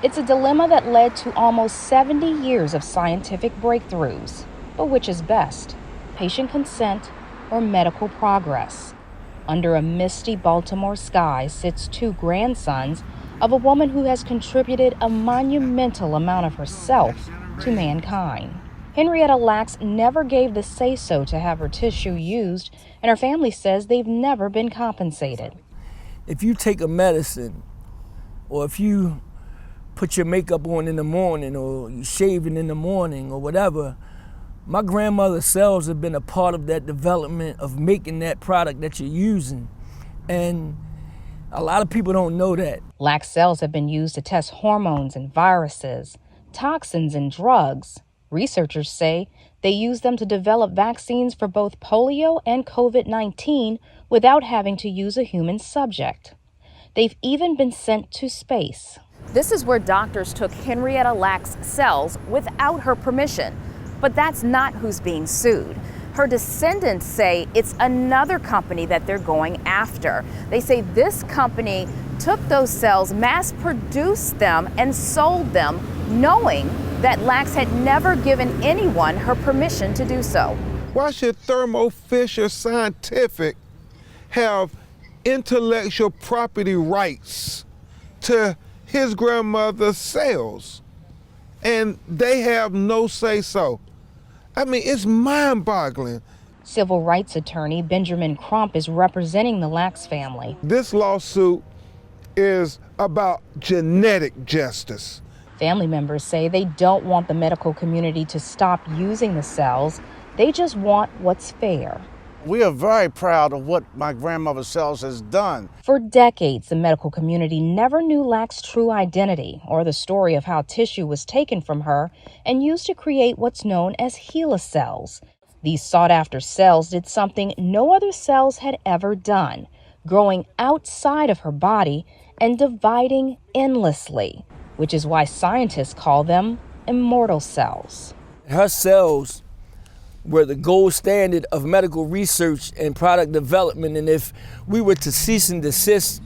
It's a dilemma that led to almost 70 years of scientific breakthroughs. But which is best, patient consent or medical progress? Under a misty Baltimore sky sits two grandsons of a woman who has contributed a monumental amount of herself to mankind. Henrietta Lacks never gave the say-so to have her tissue used, and her family says they've never been compensated. If you take a medicine, or if you put your makeup on in the morning, or you shaving in the morning, or whatever, my grandmother's cells have been a part of that development of making that product that you're using. And a lot of people don't know that. Lacks cells have been used to test hormones and viruses, toxins and drugs. Researchers say they use them to develop vaccines for both polio and COVID-19 without having to use a human subject. They've even been sent to space. This is where doctors took Henrietta Lacks' cells without her permission. But that's not who's being sued. Her descendants say it's another company that they're going after. They say this company took those cells, mass-produced them, and sold them, knowing that Lacks had never given anyone her permission to do so. Why should Thermo Fisher Scientific have intellectual property rights to his grandmother's cells, and they have no say-so? I mean, it's mind-boggling. Civil rights attorney Benjamin Crump is representing the Lacks family. This lawsuit is about genetic justice. Family members say they don't want the medical community to stop using the cells. They just want what's fair. We are very proud of what my grandmother's cells has done. For decades, the medical community never knew Lacks' true identity or the story of how tissue was taken from her and used to create what's known as HeLa cells. These sought-after cells did something no other cells had ever done, growing outside of her body and dividing endlessly, which is why scientists call them immortal cells. Her cells were the gold standard of medical research and product development, and if we were to cease and desist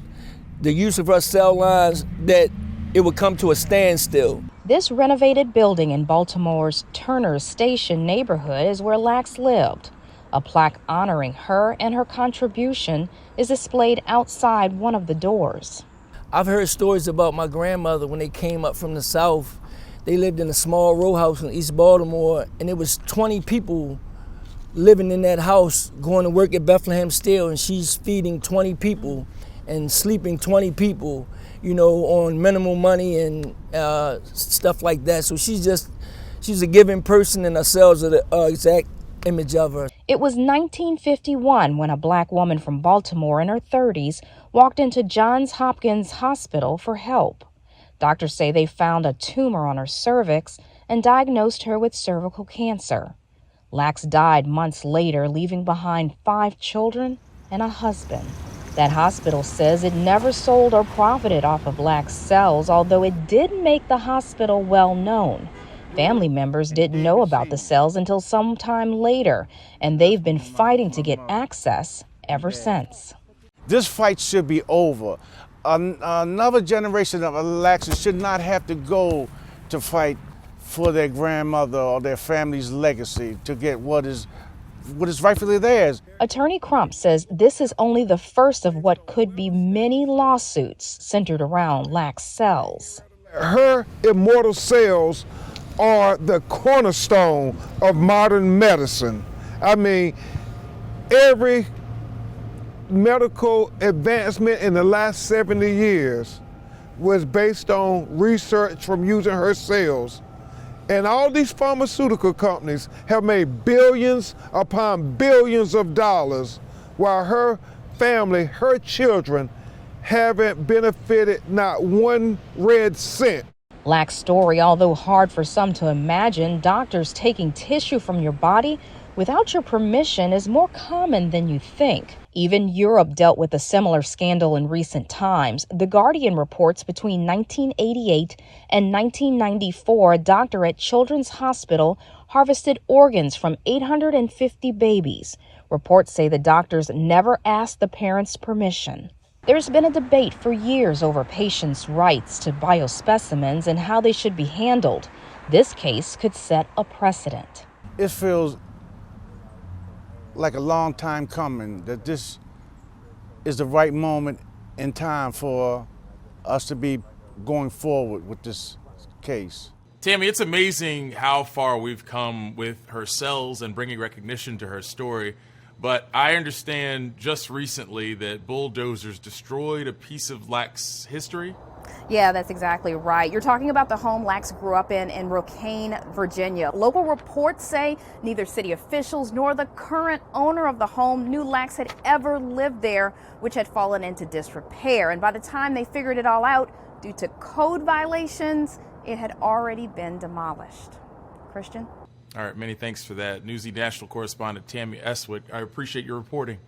the use of her cell lines, that it would come to a standstill. This renovated building in Baltimore's Turner Station neighborhood is where Lacks lived. A plaque honoring her and her contribution is displayed outside one of the doors. I've heard stories about my grandmother when they came up from the South. They lived in a small row house in East Baltimore, and it was 20 people living in that house, going to work at Bethlehem Steel, and she's feeding 20 people and sleeping 20 people, you know, on minimal money and stuff like that. So she's a giving person, and her cells are the exact image of her. It was 1951 when a black woman from Baltimore in her 30s walked into Johns Hopkins Hospital for help. Doctors say they found a tumor on her cervix and diagnosed her with cervical cancer. Lacks died months later, leaving behind 5 children and a husband. That hospital says it never sold or profited off of Lacks' cells, although it did make the hospital well known. Family members didn't know about the cells until sometime later, and they've been fighting to get access ever since. This fight should be over. Another generation of Lacks should not have to go to fight for their grandmother or their family's legacy to get what is rightfully theirs. Attorney Crump says this is only the first of what could be many lawsuits centered around Lacks' cells. Her immortal cells are the cornerstone of modern medicine. I mean, every medical advancement in the last 70 years was based on research from using her cells. And all these pharmaceutical companies have made billions upon billions of dollars, while her family, her children, haven't benefited not one red cent. Lacks' story, although hard for some to imagine, doctors taking tissue from your body without your permission is more common than you think. Even Europe dealt with a similar scandal in recent times. The Guardian reports between 1988 and 1994, a doctor at Children's Hospital harvested organs from 850 babies. Reports say the doctors never asked the parents' permission. There's been a debate for years over patients' rights to biospecimens and how they should be handled. This case could set a precedent. It feels like a long time coming that this is the right moment in time for us to be going forward with this case. Tammy, it's amazing how far we've come with her cells and bringing recognition to her story. But I understand just recently that bulldozers destroyed a piece of Lacks' history. Yeah, that's exactly right. You're talking about the home Lacks grew up in Rocane, Virginia. Local reports say neither city officials nor the current owner of the home knew Lacks had ever lived there, which had fallen into disrepair. And by the time they figured it all out, due to code violations, it had already been demolished. Christian? All right, many thanks for that. Newsy national correspondent Tammy Eswick, I appreciate your reporting.